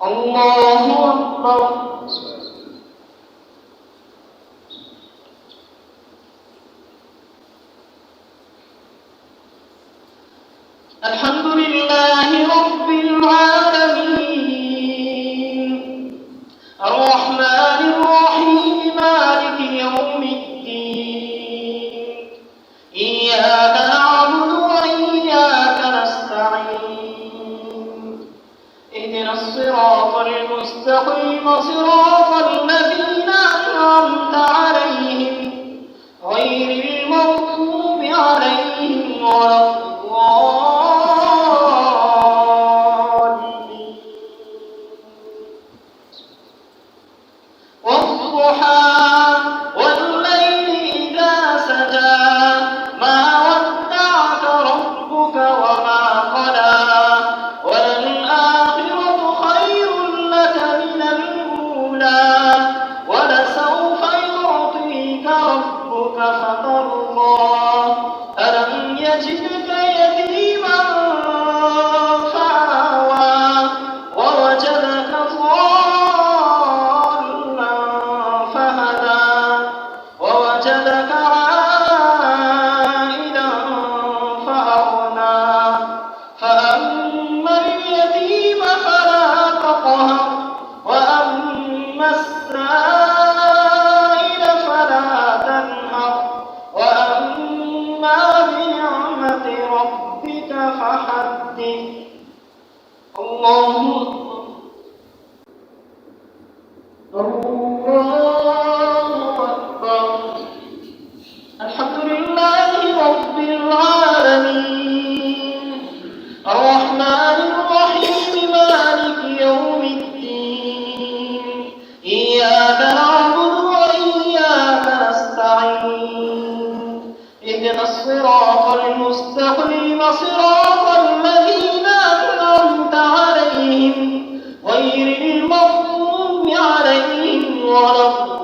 الله أكبر. الحمد لله رب العالمين الرحمن الرحيم مالك يوم الدين إياك نعبد وإياك نستعين اهدنا الصراط المستقيم صراط الذين أنعمت عليهم غير المغضوب عليهم ولا الضالين. والضحى والليل إذا سجى ما ودعك ربك وما قلى وللآخرة خير لك من الأولى ولسوف يعطيك ربك فترضى ألم يجدك يتيما فآوى ووجدك ضالا فهدى ووجدك عائلا فأغنى فأما اليتيم فلا تقهر وأما السائل فلا تنهر وأما بنعمة ربك فحدث. الله أكبر. الحمد لله رب العالمين الرحمن الرحيم مالك يوم الدين إياك نعبد وإياك نستعين اهدنا الصراط المستقيم صراط الذين أنعمت عليهم غير المغضوب عليهم ولا الضالين.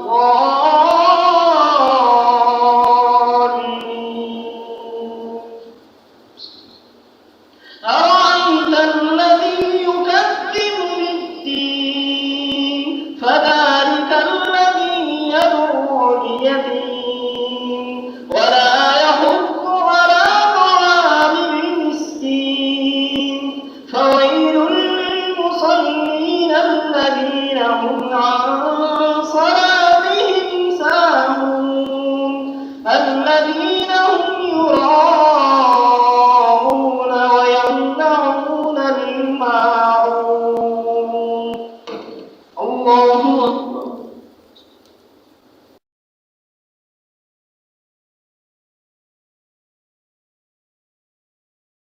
أرأيت الذي يكذب بالدين فذلك الذي يدعو اليتيم ولا يحض على طعام المسكين فويل للمصلين الذين هم عن صلاتهم ساهون الذين هم يراءون ويمنعون الماعون. الله